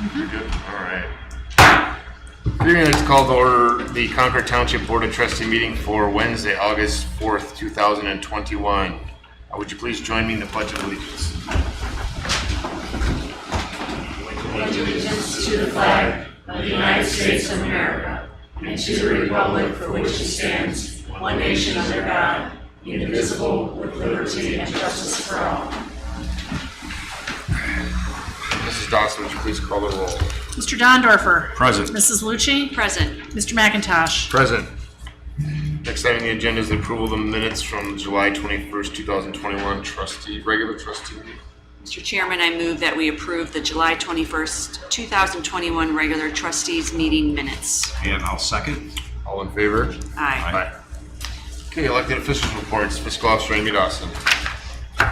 You're good? All right. Hearing let's call to order the Concord Township Board of Trustee meeting for Wednesday, August 4th, 2021. Would you please join me in the Pledge of Allegiance? Pledge allegiance to the flag of the United States of America and to the republic for which it stands, one nation under God, indivisible, with liberty and justice for all. Mrs. Dawson, would you please call the roll? Mr. Dondorfer. Present. Mrs. Lucci. Present. Mr. McIntosh. Present. Next item on the agenda is the approval of the minutes from July 21st, 2021 regular trustee meeting. Mr. Chairman, I move that we approve the July 21st, 2021 regular trustees meeting minutes. And I'll second. All in favor? Aye. Okay, elected officials reports. Fiscal Officer Amy Dawson.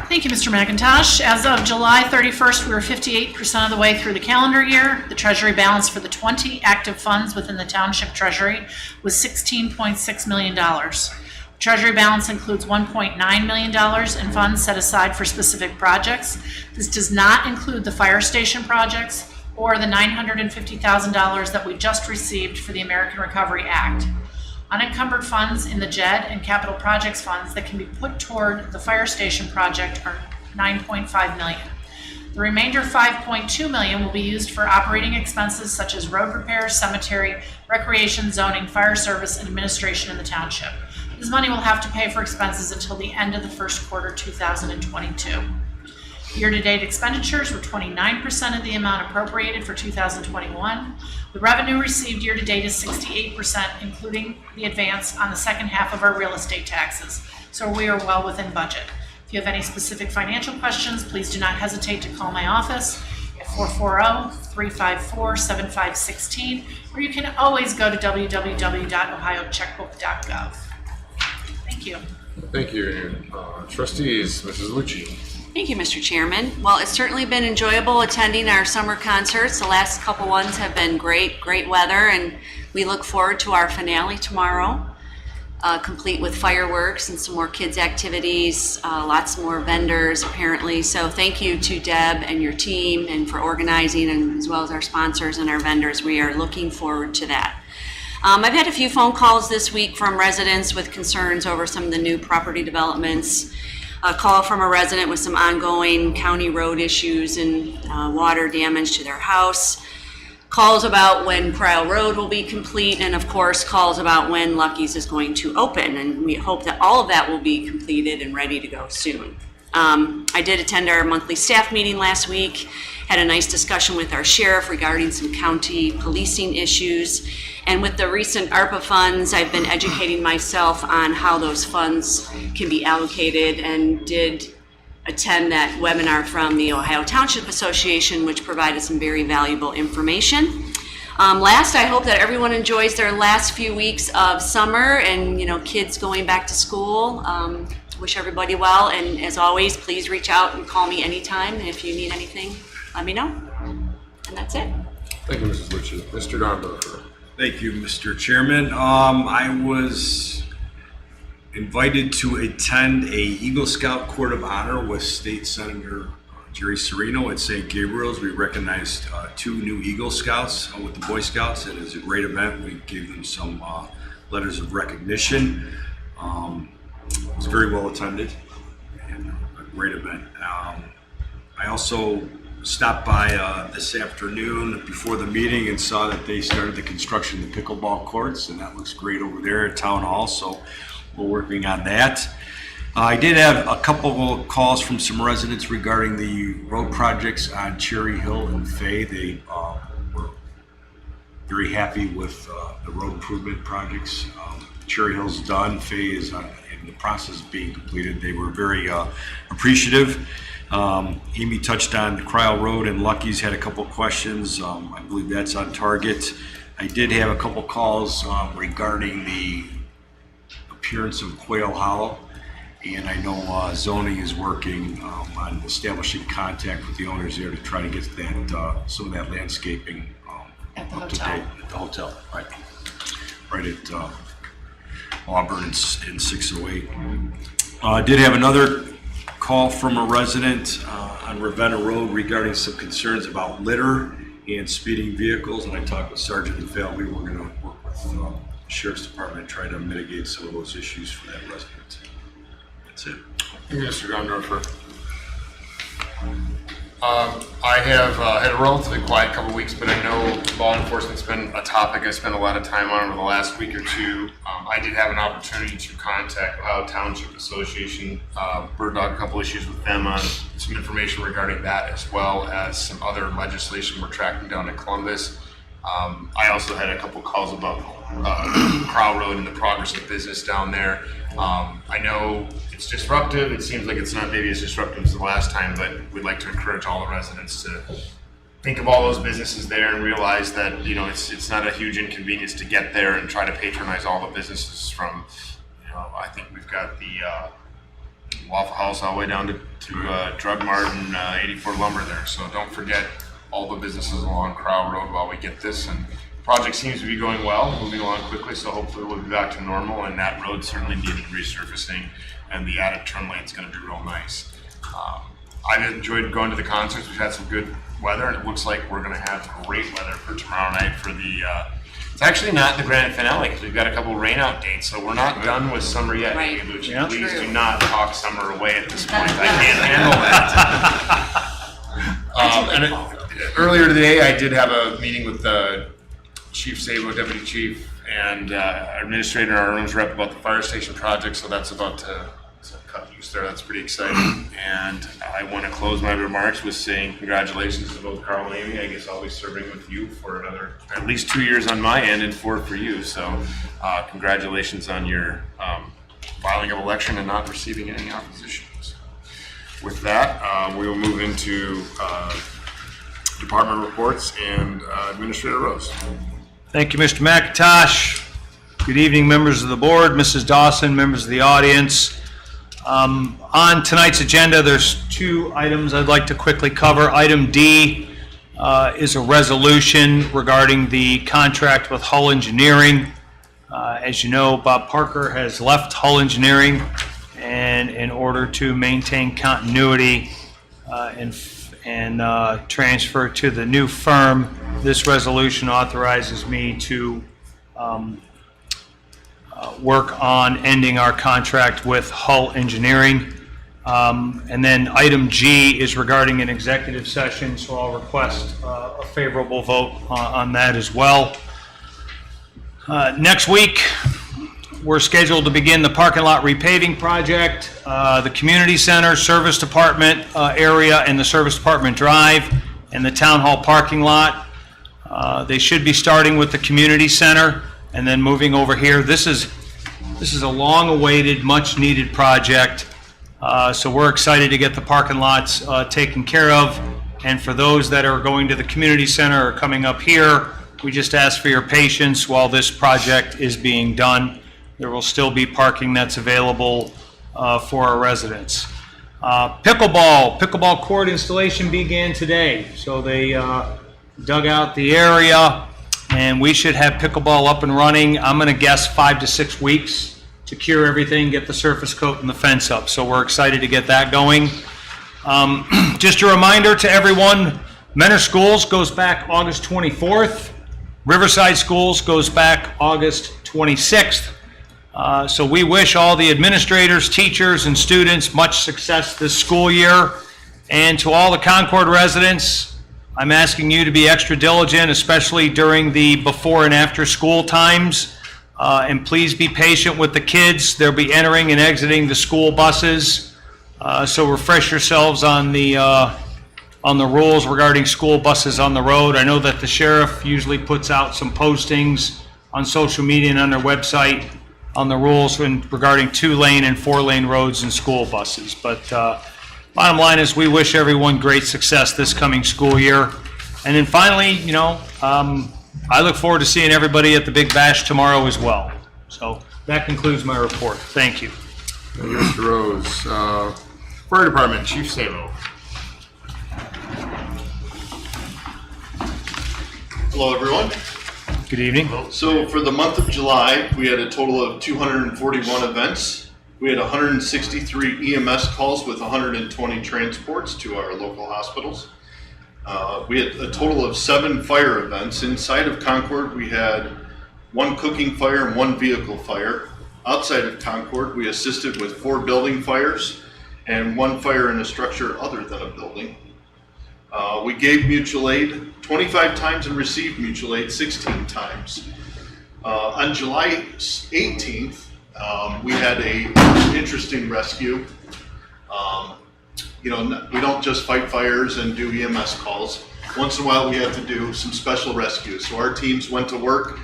Thank you, Mr. McIntosh. As of July 31st, we were 58% of the way through the calendar year. The treasury balance for the 20 active funds within the Township Treasury was $16.6 million. The treasury balance includes $1.9 million in funds set aside for specific projects. This does not include the fire station projects or the $950,000 that we just received for the American Recovery Act. Unencumbered funds in the JED and capital projects funds that can be put toward the fire station project are $9.5 million. The remainder $5.2 million will be used for operating expenses such as road repairs, cemetery, recreation, zoning, fire service, and administration in the township. This money will have to pay for expenses until the end of the first quarter 2022. Year-to-date expenditures were 29% of the amount appropriated for 2021. The revenue received year-to-date is 68%, including the advance on the second half of our real estate taxes. So we are well within budget. If you have any specific financial questions, please do not hesitate to call my office at 440-354-7516, or you can always go to www.ohiocheckbook.gov. Thank you. Thank you. Trustees, Mrs. Lucci. Thank you, Mr. Chairman. Well, it's certainly been enjoyable attending our summer concerts. The last couple ones have been great weather, and we look forward to our finale tomorrow, complete with fireworks and some more kids' activities, lots more vendors apparently. So thank you to Deb and your team and for organizing, and as well as our sponsors and our vendors. We are looking forward to that. I've had a few phone calls this week from residents with concerns over some of the new property developments. A call from a resident with some ongoing county road issues and water damage to their house. Calls about when Cryle Road will be complete, and of course calls about when Lucky's is going to open. And we hope that all of that will be completed and ready to go soon. I did attend our monthly staff meeting last week, had a nice discussion with our sheriff regarding some county policing issues. And with the recent ARPA funds, I've been educating myself on how those funds can be allocated, and did attend that webinar from the Ohio Township Association, which provided some very valuable information. Last, I hope that everyone enjoys their last few weeks of summer and, kids going back to school. Wish everybody well, and as always, please reach out and call me anytime. If you need anything, let me know. And that's it. Thank you, Mrs. Lucci. Mr. Dondorfer. Thank you, Mr. Chairman. I was invited to attend a Eagle Scout Court of Honor with State Senator Jerry Serino at St. Gabriel's. We recognized 2 new Eagle Scouts with the Boy Scouts. It is a great event. We gave them some letters of recognition. It was very well attended and a great event. I also stopped by this afternoon before the meeting and saw that they started the construction of the pickleball courts, and that looks great over there at Town Hall, so we're working on that. I did have a couple of calls from some residents regarding the road projects on Cherry Hill and Fay. They were very happy with the road improvement projects. Cherry Hill's done, Fay is in the process of being completed. They were very appreciative. Amy touched on Cryle Road, and Lucky's had a couple questions. I believe that's on target. I did have a couple calls regarding the appearance of Quail Hollow, and I know zoning is working on establishing contact with the owners there to try to get that some of that landscaping At the up hotel. to date at the hotel, right at Auburn and 608. I did have another call from a resident on Ravenna Road regarding some concerns about litter and speeding vehicles. And I talked with Sergeant and Falvey. We're going to work with the Sheriff's Department to try to mitigate some of those issues for that resident. That's it. Mr. Gondorfer. I have had a relatively quiet couple weeks, but I know law enforcement's been a topic I spent a lot of time on over the last week or two. I did have an opportunity to contact Township Association, Bird Dog, a couple issues with them on some information regarding that, as well as some other legislation we're tracking down in Columbus. I also had a couple calls about Crow Road and the progress of business down there. I know it's disruptive. It seems like it's not maybe as disruptive as the last time, but we'd like to encourage all the residents to think of all those businesses there and realize that, you know, it's not a huge inconvenience to get there and try to patronize all the businesses from, you know, I think we've got the Waffle House all the way down to Drug Mart and 84 Lumber there. So don't forget all the businesses along Crow Road while we get this. And the project seems to be going well, moving along quickly, so hopefully we'll be back to normal, and that road certainly needed resurfacing, and the added turn lane is going to be real nice. I've enjoyed going to the concerts. We've had some good weather, and it looks like we're going to have great weather for tomorrow night for the it's actually not the grand finale because we've got a couple rain out dates, so we're not done with summer yet. Right. Lucia. Please do not talk summer away at this point. I can't handle that. Earlier today, I did have a meeting with Chief Sabo, Deputy Chief, and our administrator and our rooms rep about the fire station project, so that's about to cut loose there. That's pretty exciting. And I want to close my remarks with saying congratulations to both Carl and Amy. I guess I'll be serving with you for another at least 2 years on my end and 4 for you. So congratulations on your filing of election and not receiving any opposition. So with that, we will move into department reports and Administrator Rose. Thank you, Mr. McIntosh. Good evening, members of the board, Mrs. Dawson, members of the audience. On tonight's agenda, there's 2 items I'd like to quickly cover. Item D is a resolution regarding the contract with Hull Engineering. As you know, Bob Parker has left Hull Engineering, and in order to maintain continuity and transfer to the new firm, this resolution authorizes me to work on ending our contract with Hull Engineering. And then item G is regarding an executive session, so I'll request a favorable vote on that as well. Next week, we're scheduled to begin the parking lot repaving project, the community center, service department area, and the service department drive, and the town hall parking lot. They should be starting with the community center and then moving over here. This is a long-awaited, much-needed project, so we're excited to get the parking lots taken care of. And for those that are going to the community center or coming up here, we just ask for your patience while this project is being done. There will still be parking that's available for our residents. Pickleball court installation began today. So they dug out the area, and we should have pickleball up and running. I'm going to guess 5 to 6 weeks to cure everything, get the surface coat and the fence up. So we're excited to get that going. Just a reminder to everyone, Mentor Schools goes back August 24th. Riverside Schools goes back August 26th. So we wish all the administrators, teachers, and students much success this school year. And to all the Concord residents, I'm asking you to be extra diligent, especially during the before and after school times. And please be patient with the kids. They'll be entering and exiting the school buses. So refresh yourselves on the rules regarding school buses on the road. I know that the sheriff usually puts out some postings on social media and on their website on the rules regarding 2-lane and 4-lane roads and school buses. But bottom line is we wish everyone great success this coming school year. And then finally, you know, I look forward to seeing everybody at the Big Bash tomorrow as well. So that concludes my report. Thank you. Thank you, Mr. Rose. Fire Department, Chief Sabo. Hello, everyone. Good evening. So for the month of July, we had a total of 241 events. We had 163 EMS calls with 120 transports to our local hospitals. We had a total of 7 fire events. Inside of Concord, we had 1 cooking fire and 1 vehicle fire. Outside of Concord, we assisted with 4 building fires and 1 fire in a structure other than a building. We gave mutual aid 25 times and received mutual aid 16 times. On July 18th, we had an interesting rescue. We don't just fight fires and do EMS calls. Once in a while, we have to do some special rescues. So our teams went to work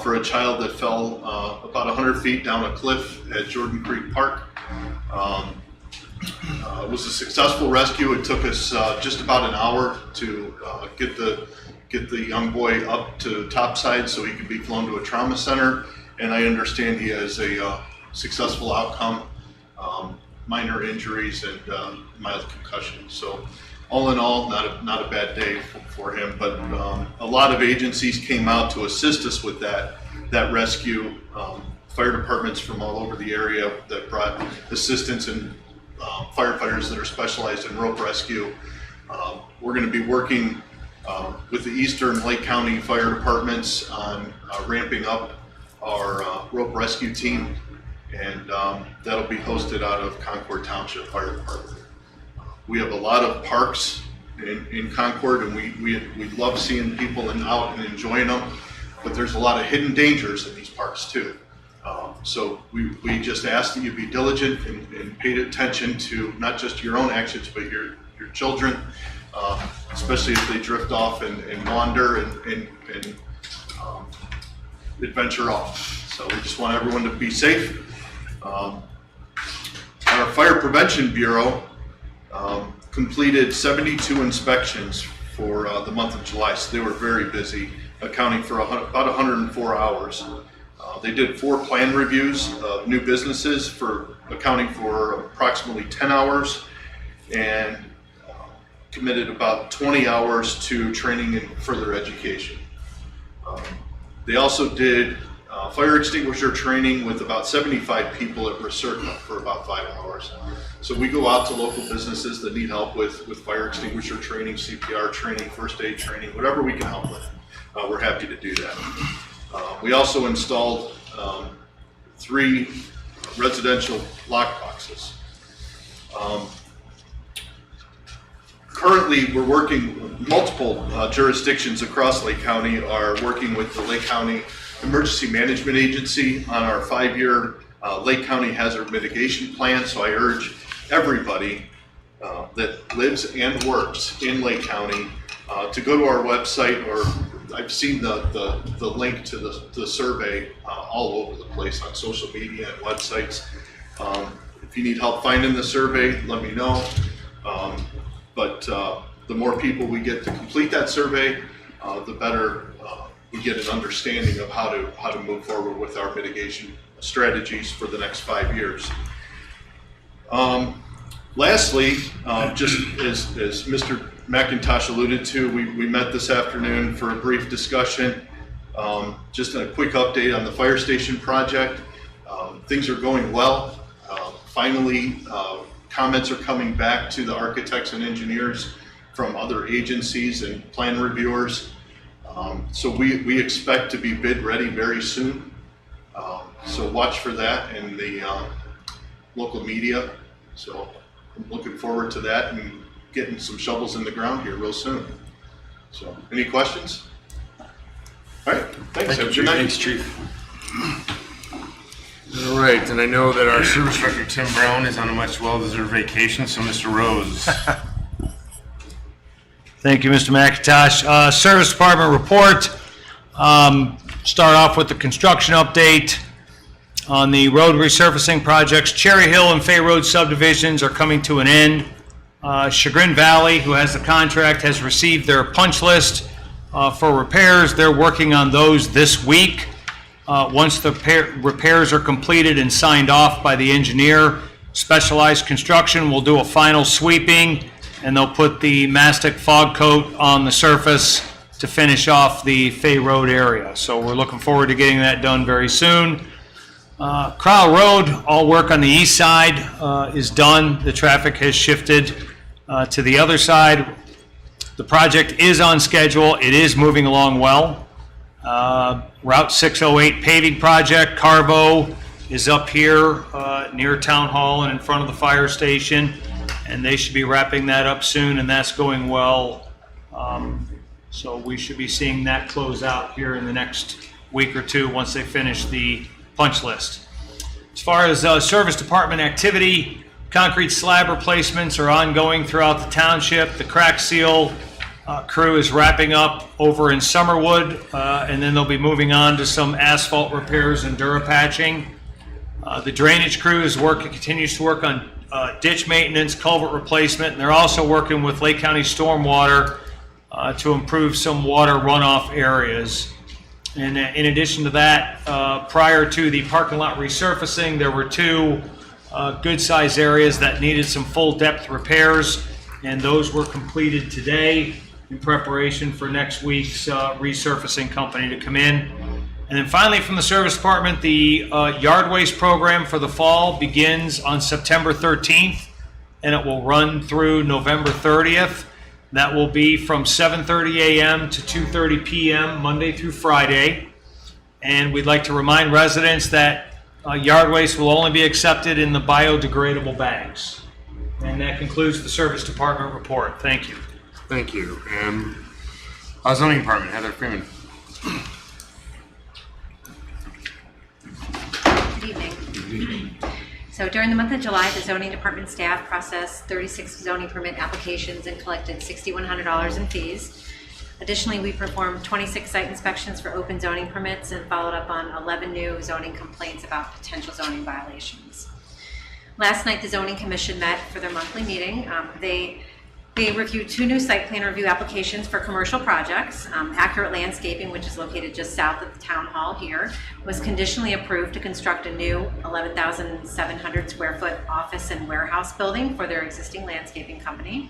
for a child that fell about 100 feet down a cliff at Jordan Creek Park. It was a successful rescue. It took us just about an hour to get the young boy up to topside so he could be flown to a trauma center. And I understand he has a successful outcome, minor injuries and mild concussion. So all in all, not a bad day for him. But a lot of agencies came out to assist us with that rescue. Fire departments from all over the area that brought assistance and firefighters that are specialized in rope rescue. We're going to be working with the Eastern Lake County Fire Departments on ramping up our rope rescue team, and that'll be hosted out of Concord Township Fire Department. We have a lot of parks in Concord, and we love seeing people out and enjoying them, but there's a lot of hidden dangers in these parks too. So we just ask that you be diligent and pay attention to not just your own actions, but your children, especially if they drift off and wander and adventure off. So we just want everyone to be safe. Our Fire Prevention Bureau completed 72 inspections for the month of July, so they were very busy, accounting for about 104 hours. They did 4 plan reviews of new businesses for accounting for approximately 10 hours, and committed about 20 hours to training and further education. They also did fire extinguisher training with about 75 people at Resurgent for about 5 hours. So we go out to local businesses that need help with fire extinguisher training, CPR training, first aid training, whatever we can help with. We're happy to do that. We also installed 3 residential lock boxes. Currently, we're working, multiple jurisdictions across Lake County are working with the Lake County Emergency Management Agency on our 5-year Lake County Hazard Mitigation Plan. So I urge everybody that lives and works in Lake County to go to our website, or I've seen the link to the survey all over the place on social media and websites. If you need help finding the survey, let me know. But the more people we get to complete that survey, the better we get an understanding of how to move forward with our mitigation strategies for the next 5 years. Lastly, just as Mr. McIntosh alluded to, we met this afternoon for a brief discussion. Just a quick update on the fire station project. Things are going well. Finally, comments are coming back to the architects and engineers from other agencies and plan reviewers. So we expect to be bid ready very soon. So watch for that in the local media. So I'm looking forward to that and getting some shovels in the ground here real soon. So any questions? All right, thanks. Have a good night. Thanks, Chief. All right, and I know that our service director, Tim Brown, is on a much well-deserved vacation, so Mr. Rose. Thank you, Mr. McIntosh. Service Department report. Start off with the construction update on the road resurfacing projects. Cherry Hill and Fay Road subdivisions are coming to an end. Chagrin Valley, who has the contract, has received their punch list for repairs. They're working on those this week. Once the repairs are completed and signed off by the engineer, Specialized Construction will do a final sweeping, and they'll put the mastic fog coat on the surface to finish off the Fay Road area. So we're looking forward to getting that done very soon. Crowell Road, all work on the east side is done. The traffic has shifted to the other side. The project is on schedule. It is moving along well. Route 608 paving project, Carvo, is up here near Town Hall and in front of the fire station, and they should be wrapping that up soon, and that's going well. So we should be seeing that close out here in the next week or two once they finish the punch list. As far as service department activity, concrete slab replacements are ongoing throughout the township. The crack seal crew is wrapping up over in Summerwood, and then they'll be moving on to some asphalt repairs and Durapatching. The drainage crew continues to work on ditch maintenance, culvert replacement, and they're also working with Lake County Stormwater to improve some water runoff areas. And in addition to that, prior to the parking lot resurfacing, there were two good-sized areas that needed some full-depth repairs, and those were completed today in preparation for next week's resurfacing company to come in. And then finally, from the service department, the yard waste program for the fall begins on September 13th, and it will run through November 30th. That will be from 7:30 a.m. to 2:30 p.m. Monday through Friday. And we'd like to remind residents that yard waste will only be accepted in the biodegradable bags. And that concludes the service department report. Thank you. Thank you. Zoning department, Heather Freeman. Good evening. So during the month of July, the zoning department staff processed 36 zoning permit applications and collected $6,100 in fees. Additionally, we performed 26 site inspections for open zoning permits and followed up on 11 new zoning complaints about potential zoning violations. Last night, the zoning commission met for their monthly meeting. They reviewed 2 new site plan review applications for commercial projects. Accurate Landscaping, which is located just south of the town hall here, was conditionally approved to construct a new 11,700 square foot office and warehouse building for their existing landscaping company.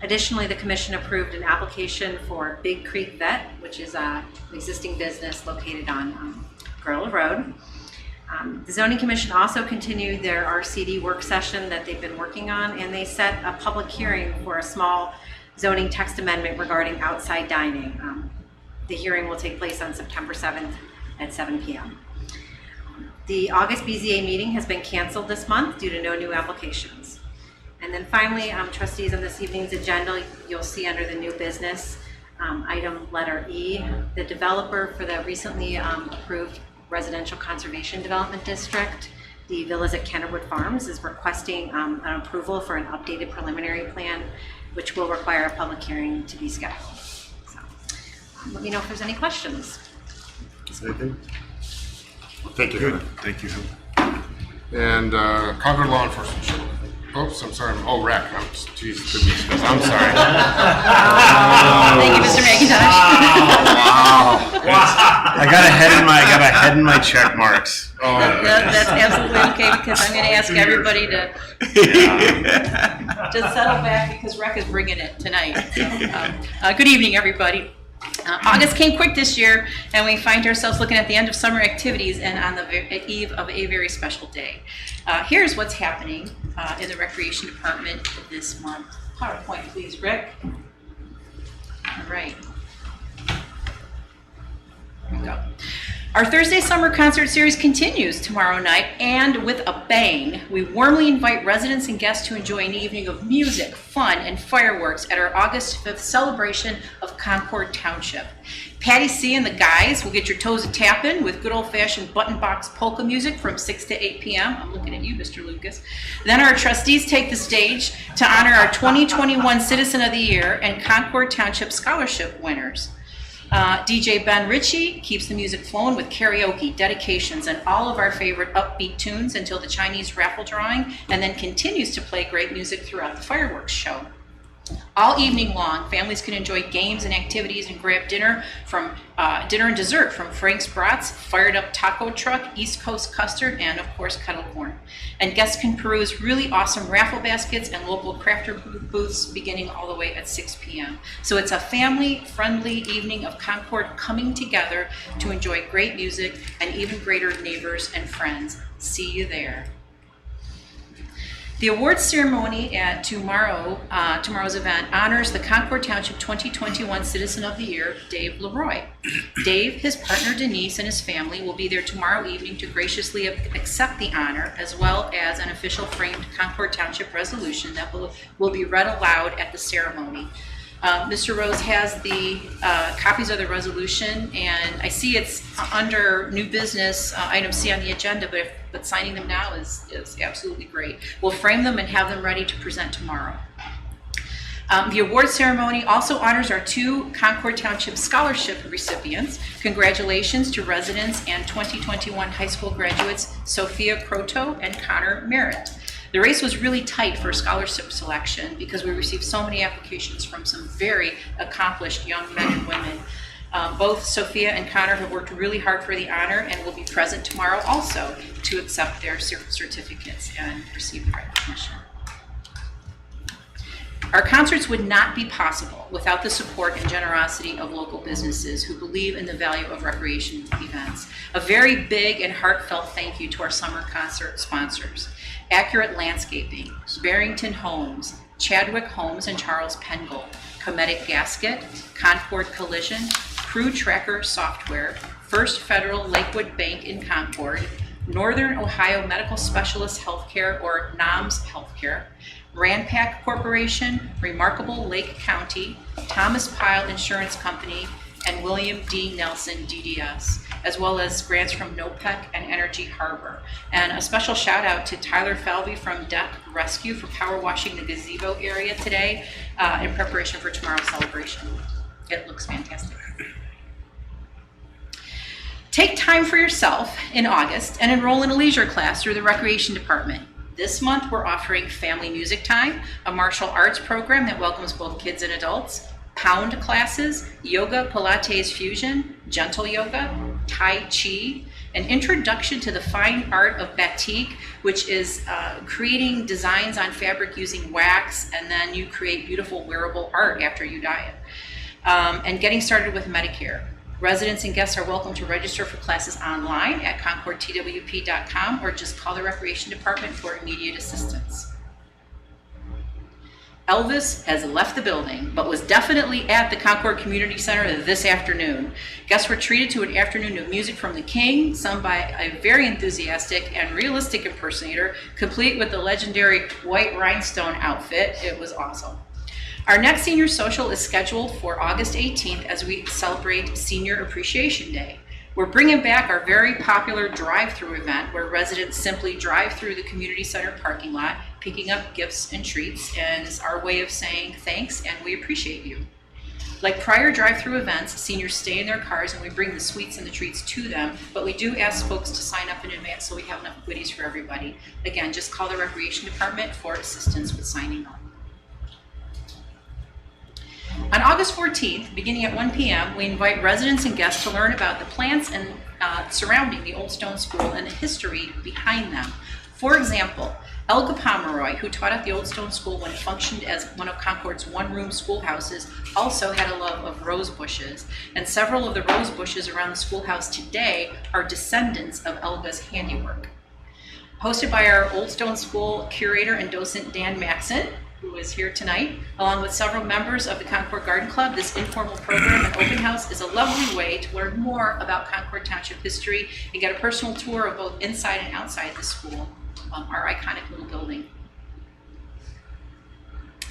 Additionally, the commission approved an application for Big Creek Vet, which is an existing business located on Guerrilla Road. The zoning commission also continued their RCD work session that they've been working on, and they set a public hearing for a small zoning text amendment regarding outside dining. The hearing will take place on September 7th at 7 p.m. The August BZA meeting has been canceled this month due to no new applications. And then finally, trustees, on this evening's agenda, you'll see under the new business item letter E, the developer for the recently approved Residential Conservation Development District, the Villas at Kennerwood Farms, is requesting an approval for an updated preliminary plan, which will require a public hearing to be scheduled. So, let me know if there's any questions. Anything? Thank you, Good. Heather. Thank you, Heather. And Concord Law Enforcement. Oops, I'm sorry. Oh, rec. Jesus, goodness. I'm sorry. Thank you, Mr. McIntosh. Wow. I got a head in my check marks. Oh, That's absolutely okay, because I'm going to ask everybody to just settle back because Rec is bringing it tonight. So, good evening, everybody. August came quick this year, and we find ourselves looking at the end of summer activities and on the eve of a very special day. Here's what's happening in the Recreation Department this month. PowerPoint, please, Rick. All right. Here we go. Our Thursday Summer Concert Series continues tomorrow night, and with a bang. We warmly invite residents and guests to enjoy an evening of music, fun, and fireworks at our August 5th celebration of Concord Township. Patty C and the guys will get your toes a-tapping with good old-fashioned button box polka music from 6 to 8 p.m. I'm looking at you, Mr. Lucas. Then our trustees take the stage to honor our 2021 Citizen of the Year and Concord Township Scholarship winners. DJ Ben Ritchie keeps the music flowing with karaoke, dedications, and all of our favorite upbeat tunes until the Chinese raffle drawing, and then continues to play great music throughout the fireworks show. All evening long, families can enjoy games and activities and grab dinner and dessert from Frank's Brats, Fired Up Taco Truck, East Coast Custard, and of course kettle corn. And guests can peruse really awesome raffle baskets and local crafter booths beginning all the way at 6 p.m. So it's a family-friendly evening of Concord coming together to enjoy great music and even greater neighbors and friends. See you there. The awards ceremony at tomorrow's event honors the Concord Township 2021 Citizen of the Year, Dave Leroy. Dave, his partner Denise, and his family will be there tomorrow evening to graciously accept the honor, as well as an official framed Concord Township resolution that will be read aloud at the ceremony. Mr. Rose has the copies of the resolution, and I see it's under new business, item C on the agenda, but signing them now is absolutely great. We'll frame them and have them ready to present tomorrow. The award ceremony also honors our 2 Concord Township Scholarship recipients. Congratulations to residents and 2021 high school graduates Sophia Croto and Connor Merritt. The race was really tight for scholarship selection because we received so many applications from some very accomplished young men and women. Both Sophia and Connor have worked really hard for the honor and will be present tomorrow also to accept their certificates and receive the recognition. Our concerts would not be possible without the support and generosity of local businesses who believe in the value of recreation events. A very big and heartfelt thank you to our summer concert sponsors: Accurate Landscaping, Barrington Homes, Chadwick Homes and Charles Pengel, Cometic Gasket, Concord Collision, Crew Tracker Software, First Federal Lakewood Bank in Concord, Northern Ohio Medical Specialist Healthcare, or NOMS Healthcare, Ranpak Corporation, Remarkable Lake County, Thomas Pyle Insurance Company, and William D. Nelson DDS, as well as grants from NOPEC and Energy Harbor. And a special shout out to Tyler Falvey from Deck Rescue for power washing the gazebo area today in preparation for tomorrow's celebration. It looks fantastic. Take time for yourself in August and enroll in a leisure class through the Recreation Department. This month, we're offering Family Music Time, a martial arts program that welcomes both kids and adults, pound classes, yoga, Pilates fusion, gentle yoga, Tai Chi, an introduction to the fine art of batik, which is creating designs on fabric using wax, and then you create beautiful wearable art after you dye it, and getting started with Medicare. Residents and guests are welcome to register for classes online at concordtwp.com or just call the Recreation Department for immediate assistance. Elvis has left the building, but was definitely at the Concord Community Center this afternoon. Guests were treated to an afternoon of music from the King, sung by a very enthusiastic and realistic impersonator, complete with the legendary white rhinestone outfit. It was awesome. Our next senior social is scheduled for August 18th as we celebrate Senior Appreciation Day. We're bringing back our very popular drive-through event where residents simply drive through the community center parking lot, picking up gifts and treats, and it's our way of saying thanks and we appreciate you. Like prior drive-through events, seniors stay in their cars and we bring the sweets and the treats to them, but we do ask folks to sign up in advance so we have enough goodies for everybody. Again, just call the Recreation Department for assistance with signing up. On August 14th, beginning at 1 p.m., we invite residents and guests to learn about the plants and surrounding the Old Stone School and the history behind them. For example, Elga Pomeroy, who taught at the Old Stone School when it functioned as one of Concord's one-room schoolhouses, also had a love of rose bushes, and several of the rose bushes around the schoolhouse today are descendants of Elga's handiwork. Hosted by our Old Stone School curator and docent Dan Maxon, who is here tonight, along with several members of the Concord Garden Club, this informal program and open house is a lovely way to learn more about Concord Township history and get a personal tour of both inside and outside the school, our iconic little building.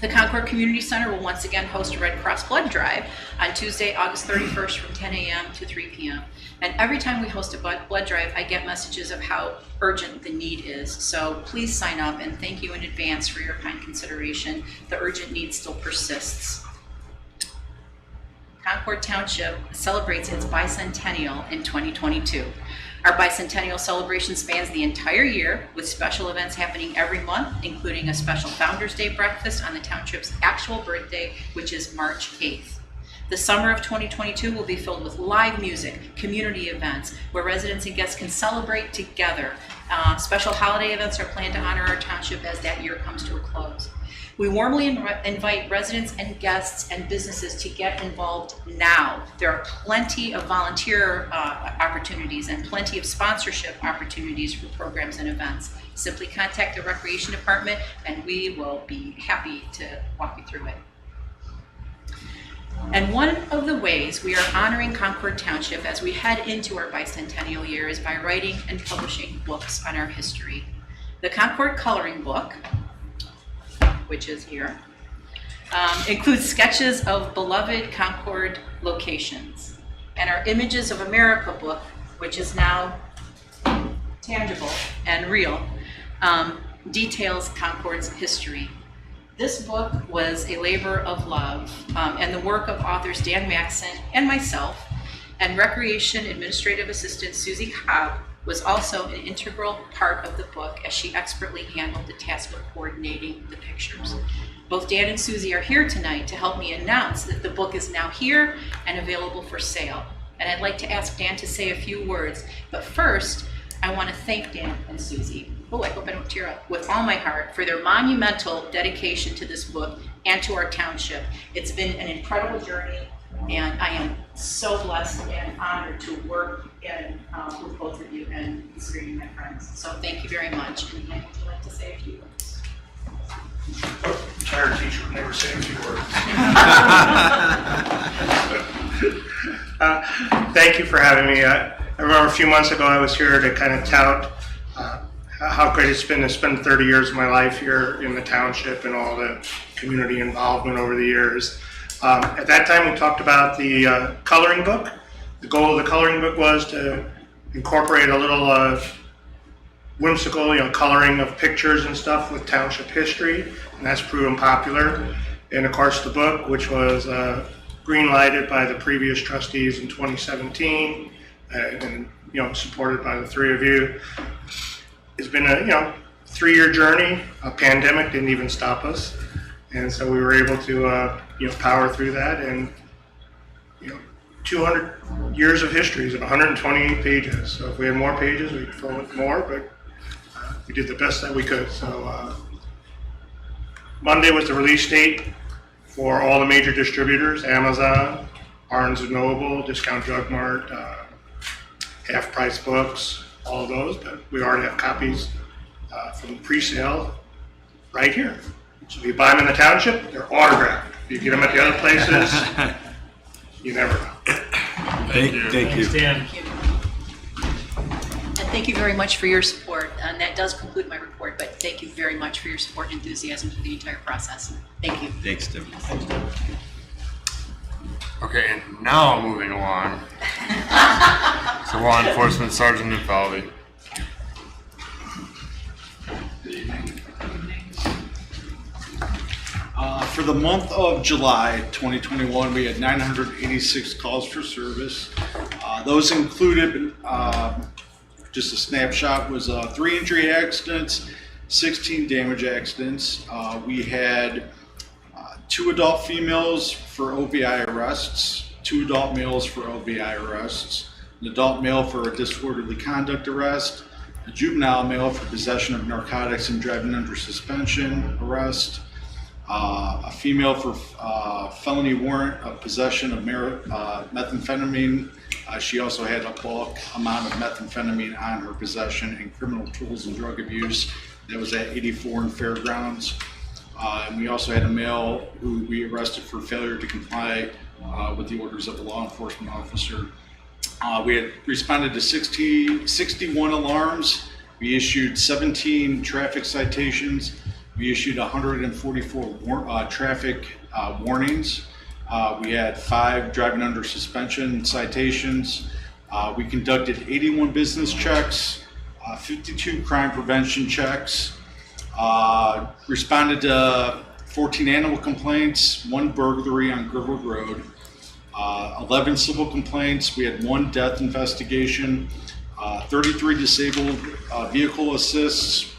The Concord Community Center will once again host a Red Cross Blood Drive on Tuesday, August 31st from 10 a.m. to 3 p.m. And every time we host a blood drive, I get messages of how urgent the need is. So please sign up, and thank you in advance for your kind consideration. The urgent need still persists. Concord Township celebrates its bicentennial in 2022. Our bicentennial celebration spans the entire year with special events happening every month, including a special Founders Day breakfast on the Township's actual birthday, which is March 8th. The summer of 2022 will be filled with live music, community events, where residents and guests can celebrate together. Special holiday events are planned to honor our township as that year comes to a close. We warmly invite residents and guests and businesses to get involved now. There are plenty of volunteer opportunities and plenty of sponsorship opportunities for programs and events. simply contact the Recreation Department and we will be happy to walk you through it. And one of the ways we are honoring Concord Township as we head into our bicentennial year is by writing and publishing books on our history. The Concord Coloring Book, which is here, includes sketches of beloved Concord locations. And our Images of America book, which is now tangible and real, details Concord's history. This book was a labor of love and the work of authors Dan Maxon and myself, and Recreation Administrative Assistant Susie Cobb was also an integral part of the book as she expertly handled the task of coordinating the pictures. Both Dan and Susie are here tonight to help me announce that the book is now here and available for sale. And I'd like to ask Dan to say a few words, but first, I want to thank Dan and Susie, I hope I don't tear up, with all my heart for their monumental dedication to this book and to our township. It's been an incredible journey, and I am so blessed and honored to work with both of you and screening my friends. So thank you very much. And I'd like to say a few words. Retired teacher would never say a few words. Thank you for having me. I remember a few months ago I was here to kind of tout how great it's been to spend 30 years of my life here in the township and all the community involvement over the years. At that time we talked about the coloring book. The goal of the coloring book was to incorporate a little whimsical, coloring of pictures and stuff with township history, and that's proven popular. And of course the book, which was green lighted by the previous trustees in 2017, and supported by the three of you, it's been a 3-year journey. A pandemic didn't even stop us, and so we were able to power through that. And 200 years of history is 128 pages. So if we had more pages, we'd fill it more, but we did the best that we could. So Monday was the release date for all the major distributors: Amazon, Barnes & Noble, Discount Drug Mart, Half Price Books, all of those. But we already have copies from pre-sale right here. So if you buy them in the township, they're autographed. If you get them at the other places, you never know. Thank you. Thanks, Dan. And thank you very much for your support. And that does conclude my report, but thank you very much for your support and enthusiasm through the entire process. Thank you. Thanks, Tim. Okay, and now moving along to Law Enforcement Sergeant Nufaldi. For the month of July 2021, we had 986 calls for service. Those included, just a snapshot, was 3 injury accidents, 16 damage accidents. We had 2 adult females for OVI arrests, 2 adult males for OVI arrests, an adult male for a disorderly conduct arrest, a juvenile male for possession of narcotics and driving under suspension arrest, a female for felony warrant of possession of methamphetamine. She also had a bulk amount of methamphetamine on her possession, and criminal tools and drug abuse. That was at 84 and Fairgrounds. And we also had a male who we arrested for failure to comply with the orders of a law enforcement officer. We had responded to 61 alarms. We issued 17 traffic citations. We issued 144 traffic warnings. We had 5 driving under suspension citations. We conducted 81 business checks, 52 crime prevention checks, responded to 14 animal complaints, 1 burglary on Gerwood Road, 11 civil complaints. We had 1 death investigation, 33 disabled vehicle assists,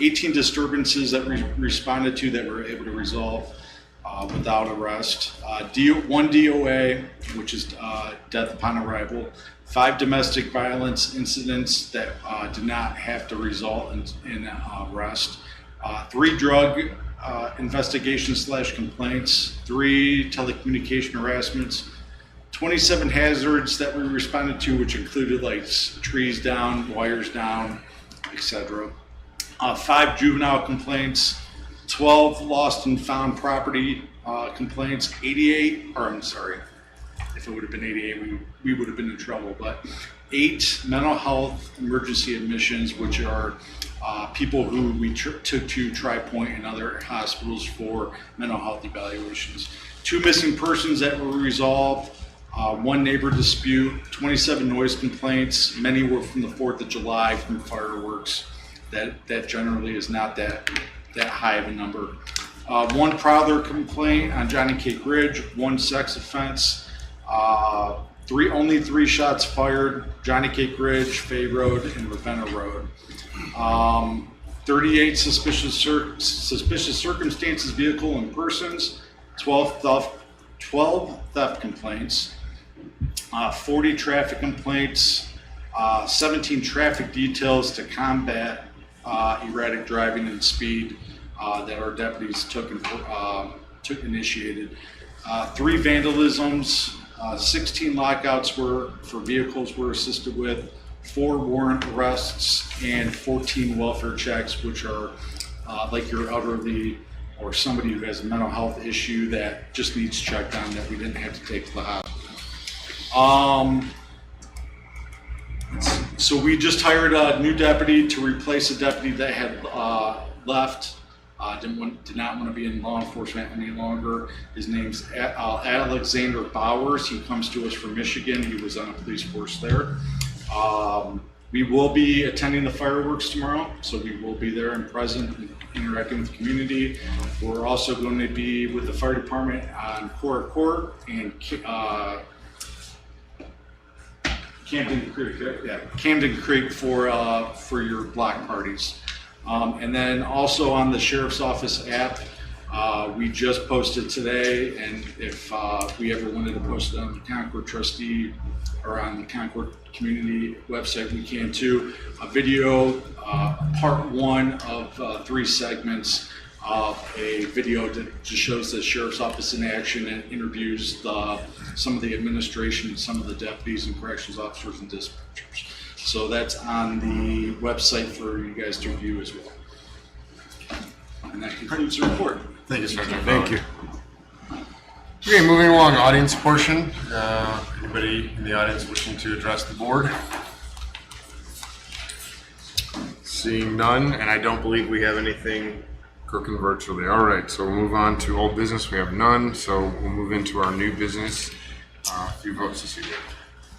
18 disturbances that we responded to that we were able to resolve without arrest, 1 DOA, which is death upon arrival, 5 domestic violence incidents that did not have to result in arrest, 3 drug investigations/complaints, 3 telecommunication harassments, 27 hazards that we responded to, which included like trees down, wires down, etc. 5 juvenile complaints, 12 lost and found property complaints, 88, or I'm sorry, if it would have been 88, we would have been in trouble, but 8 mental health emergency admissions, which are people who we took to Tri-Point and other hospitals for mental health evaluations. 2 missing persons that were resolved, 1 neighbor dispute, 27 noise complaints, many were from the 4th of July from fireworks. That generally is not that high of a number. 1 prowler complaint on Johnny Cake Ridge, 1 sex offense, only 3 shots fired, Johnny Cake Ridge, Fay Road, and Ravenna Road. 38 suspicious circumstances, vehicle and persons, 12 theft complaints, 40 traffic complaints, 17 traffic details to combat erratic driving and speed that our deputies initiated. 3 vandalisms, 16 lockouts for vehicles were assisted with, 4 warrant arrests, and 14 welfare checks, which are like your elderly or somebody who has a mental health issue that just needs checked on that we didn't have to take to the hospital. So we just hired a new deputy to replace a deputy that had left. Did not want to be in law enforcement any longer. His name's Alexander Bowers. He comes to us from Michigan. He was on a police force there. We will be attending the fireworks tomorrow, so we will be there and present and interacting with the community. We're also going to be with the fire department on Cora Court and Camden Creek for your block parties. And then also on the Sheriff's Office app, we just posted today, and if we ever wanted to post it on the Concord Trustee or on the Concord Community website, we can too. A video, part 1 of 3 segments of a video that just shows the Sheriff's Office in action and interviews some of the administration, some of the deputies and corrections officers and dispatchers. So that's on the website for you guys to view as well. And that concludes the report. Thank you, Sergeant. Thank you. Okay, moving along, audience portion. Anybody in the audience wishing to address the board? Seeing none, and I don't believe we have anything cooking virtually. All right, so we'll move on to old business. We have none, so we'll move into our new business. A few votes this evening.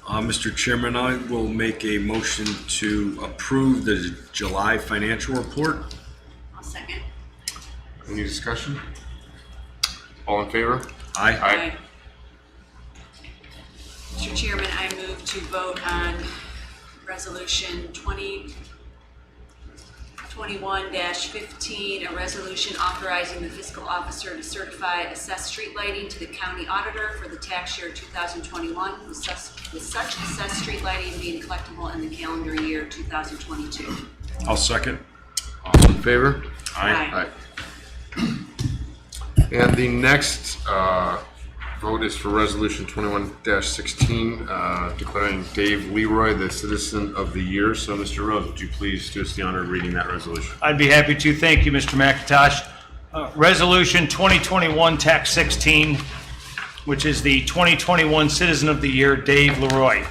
Mr. Chairman, I will make a motion to approve the July financial report. I'll second. Any discussion? All in favor? Aye. Aye. Mr. Chairman, I move to vote on Resolution 2021-15, a resolution authorizing the fiscal officer to certify assessed street lighting to the county auditor for the tax year 2021, with such assessed street lighting being collectible in the calendar year 2022. I'll second. All in favor? Aye. And the next vote is for Resolution 21-16, declaring Dave Leroy the Citizen of the Year. So, Mr. Rose, would you please do us the honor of reading that resolution? I'd be happy to. Thank you, Mr. McIntosh. Resolution 2021-16, which is the 2021 Citizen of the Year, Dave Leroy.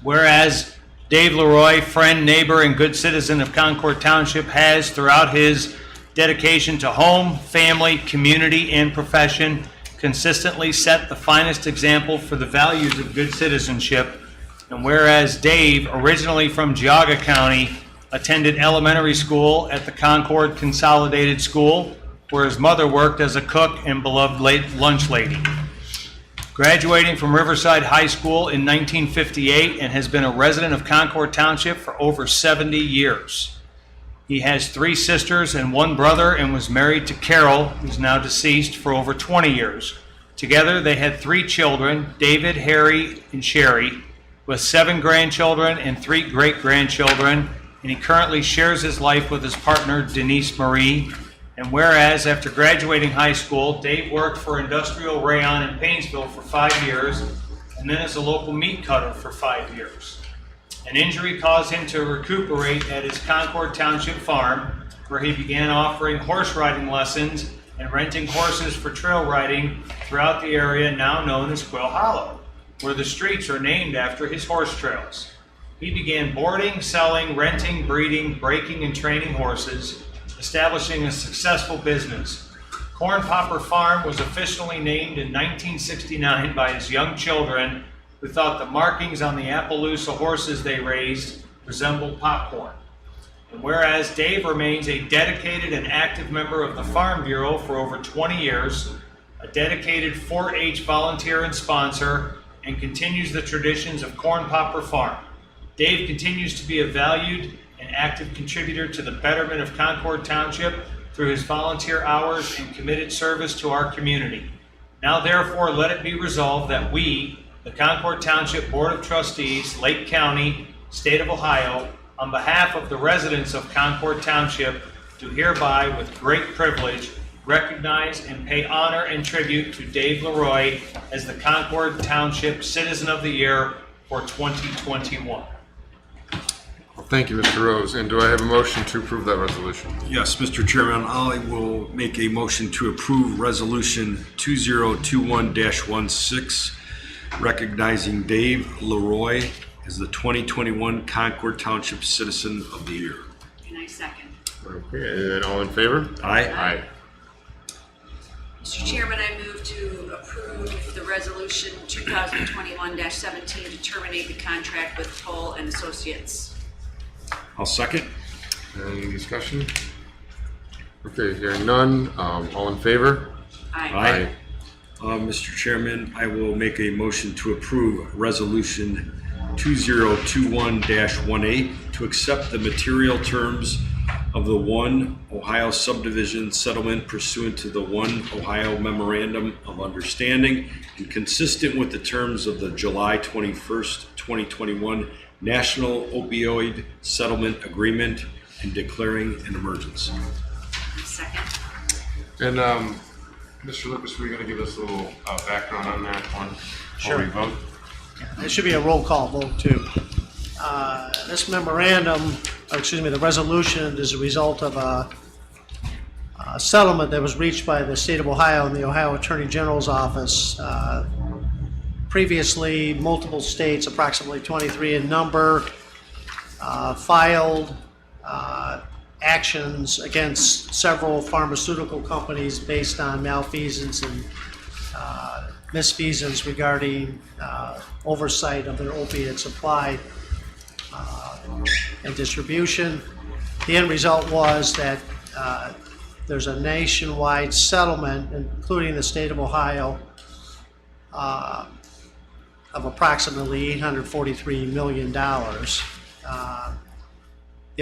Whereas Dave Leroy, friend, neighbor, and good citizen of Concord Township, has, throughout his dedication to home, family, community, and profession, consistently set the finest example for the values of good citizenship. And whereas Dave, originally from Geauga County, attended elementary school at the Concord Consolidated School, where his mother worked as a cook and beloved lunch lady. Graduating from Riverside High School in 1958 and has been a resident of Concord Township for over 70 years. He has 3 sisters and 1 brother and was married to Carol, who's now deceased, for over 20 years. Together, they had 3 children, David, Harry, and Sherry, with 7 grandchildren and 3 great-grandchildren, and he currently shares his life with his partner, Denise Marie. And whereas, after graduating high school, Dave worked for Industrial Rayon in Painesville for 5 years, and then as a local meat cutter for 5 years. An injury caused him to recuperate at his Concord Township farm, where he began offering horse riding lessons and renting horses for trail riding throughout the area now known as Quill Hollow, where the streets are named after his horse trails. He began boarding, selling, renting, breeding, breaking, and training horses, establishing a successful business. Corn Popper Farm was officially named in 1969 by his young children, who thought the markings on the Appaloosa horses they raised resembled popcorn. And whereas Dave remains a dedicated and active member of the Farm Bureau for over 20 years, a dedicated 4-H volunteer and sponsor, and continues the traditions of Corn Popper Farm, Dave continues to be a valued and active contributor to the betterment of Concord Township through his volunteer hours and committed service to our community. Now therefore let it be resolved that we, the Concord Township Board of Trustees, Lake County, State of Ohio, on behalf of the residents of Concord Township, do hereby, with great privilege, recognize and pay honor and tribute to Dave Leroy as the Concord Township Citizen of the Year for 2021. Thank you, Mr. Rose. And do I have a motion to approve that resolution? Yes, Mr. Chairman, I will make a motion to approve Resolution 2021-16, recognizing Dave Leroy as the 2021 Concord Township Citizen of the Year. And I second. Okay, and then all in favor? Aye. Aye. Mr. Chairman, I move to approve the resolution 2021-17 to terminate the contract with Toll and Associates. I'll second. Any discussion? Okay, hearing none. All in favor? Aye. Mr. Chairman, I will make a motion to approve Resolution 2021-18 to accept the material terms of the One Ohio Subdivision Settlement pursuant to the One Ohio Memorandum of Understanding and consistent with the terms of the July 21st, 2021 National Opioid Settlement Agreement and declaring an emergency. Second. And Mr. Lucas, were you going to give us a little background on that one before we vote? It should be a roll call vote too. This memorandum, the resolution is a result of a settlement that was reached by the state of Ohio and the Ohio Attorney General's office. Previously, multiple states, approximately 23 in number, filed actions against several pharmaceutical companies based on malfeasance and misfeasance regarding oversight of their opiate supply and distribution. The end result was that there's a nationwide settlement, including the state of Ohio, of approximately $843 million. The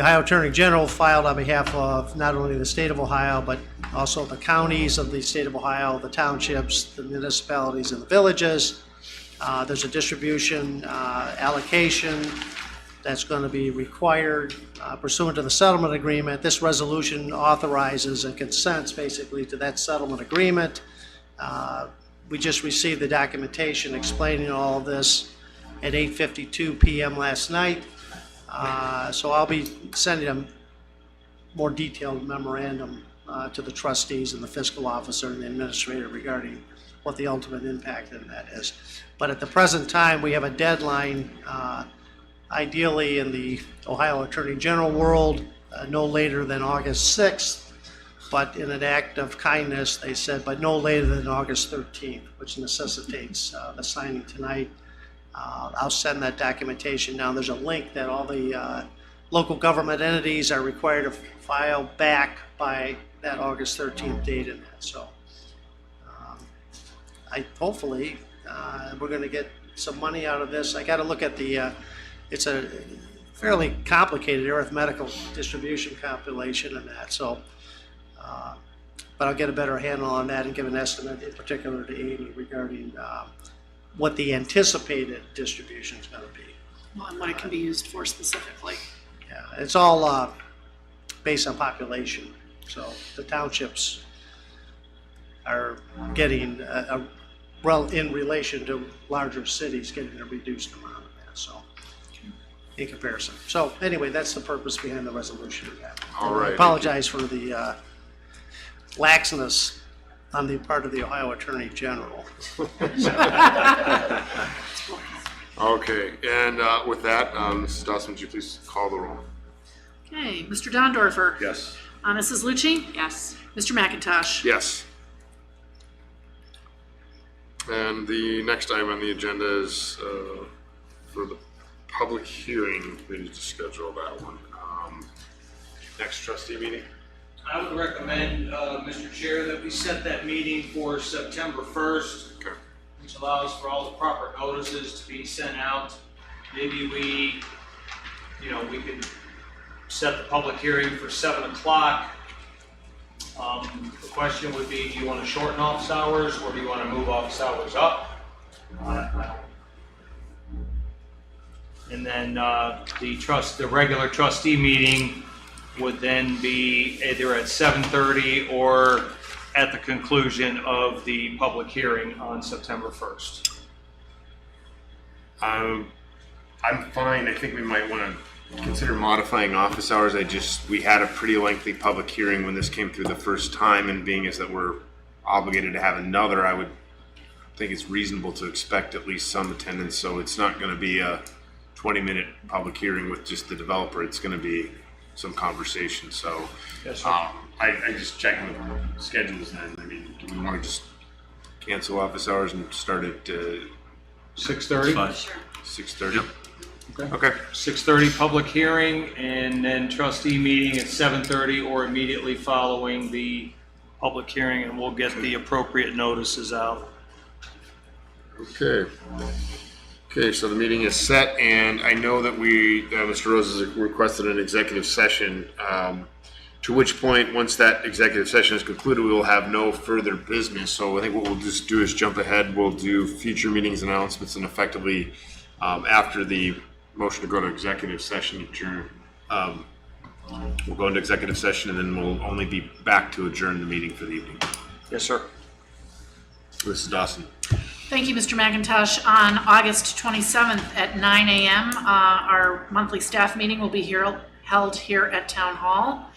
Ohio Attorney General filed on behalf of not only the state of Ohio, but also the counties of the state of Ohio, the townships, the municipalities, and the villages. There's a distribution allocation that's going to be required pursuant to the settlement agreement. This resolution authorizes and consents basically to that settlement agreement. We just received the documentation explaining all of this at 8:52 p.m. last night. So I'll be sending a more detailed memorandum to the trustees and the fiscal officer and the administrator regarding what the ultimate impact of that is. But at the present time, we have a deadline, ideally in the Ohio Attorney General world, no later than August 6th. But in an act of kindness, they said, but no later than August 13th, which necessitates the signing tonight. I'll send that documentation down. There's a link that all the local government entities are required to file back by that August 13th date in that. So hopefully we're going to get some money out of this. I got to look at the, it's a fairly complicated arithmetical distribution calculation in that. So, but I'll get a better handle on that and give an estimate in particular to Amy regarding what the anticipated distribution is going to be. Well, and what it can be used for specifically. Yeah, it's all based on population. So the townships are getting, in relation to larger cities, getting a reduced amount of that. So in comparison. So anyway, that's the purpose behind the resolution we have. All right, I thank apologize for the laxness on the part of the Ohio Attorney General. Okay, and with that, Mrs. Dawson, would you please call the roll? Okay, Mr. Dondorfer? Yes. Mrs. Lucci? Yes. Mr. McIntosh? Yes. And the next item on the agenda is for the public hearing. We need to schedule that one. Next trustee meeting? I would recommend, Mr. Chair, that we set that meeting for September 1st, Okay. which allows for all the proper notices to be sent out. Maybe we could set the public hearing for 7 o'clock. The question would be, do you want to shorten office hours or do you want to move office hours up? And then the regular trustee meeting would then be either at 7:30 or at the conclusion of the public hearing on September 1st. I'm fine. I think we might want to consider modifying office hours. We had a pretty lengthy public hearing when this came through the first time, and being as that we're obligated to have another, I would think it's reasonable to expect at least some attendance. So it's not going to be a 20-minute public hearing with just the developer. It's going to be some conversation. So Yes, sir. I just checking with schedules then. I mean, do we want to just cancel office hours and start at 6:30? Sure. 6:30? Okay. Okay. 6:30 public hearing, and then trustee meeting at 7:30 or immediately following the public hearing, and we'll get the appropriate notices out. Okay. Okay, so the meeting is set, and I know that Mr. Rose has requested an executive session, to which point, once that executive session is concluded, we will have no further business. So I think what we'll just do is jump ahead. We'll do future meetings announcements, and effectively, after the motion to go to executive session, adjourn, we'll go into executive session, and then we'll only be back to adjourn the meeting for the evening. Yes, sir. Mrs. Dawson. Thank you, Mr. McIntosh. On August 27th at 9 a.m., our monthly staff meeting will be held here at Town Hall.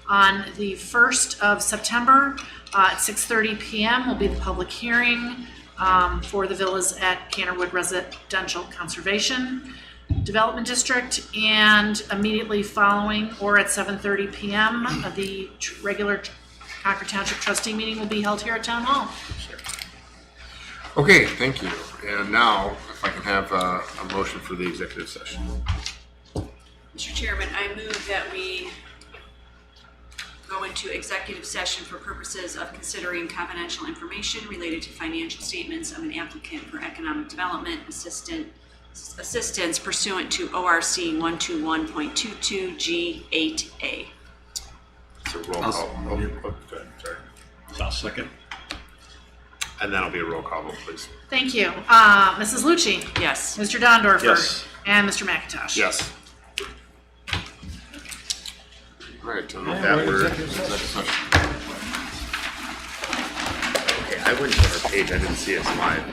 On the 1st of September at 6:30 p.m. will be the public hearing for the villas at Canterwood Residential Conservation Development District, and immediately following, or at 7:30 p.m., the regular Concord Township trustee meeting will be held here at Town Hall. Okay, thank you. And now, if I can have a motion for the executive session. Mr. Chairman, I move that we go into executive session for purposes of considering confidential information related to financial statements of an applicant for economic development assistance pursuant to ORC 121.22G8A. It's a roll call. Oh, go ahead, sorry. I'll second. And that'll be a roll call vote, please. Thank you. Mrs. Lucci? Yes. Mr. Dondorfer? Yes. And Mr. McIntosh? Yes. All right, and with that, we're in executive session. Okay, I went to our page, I didn't see it live.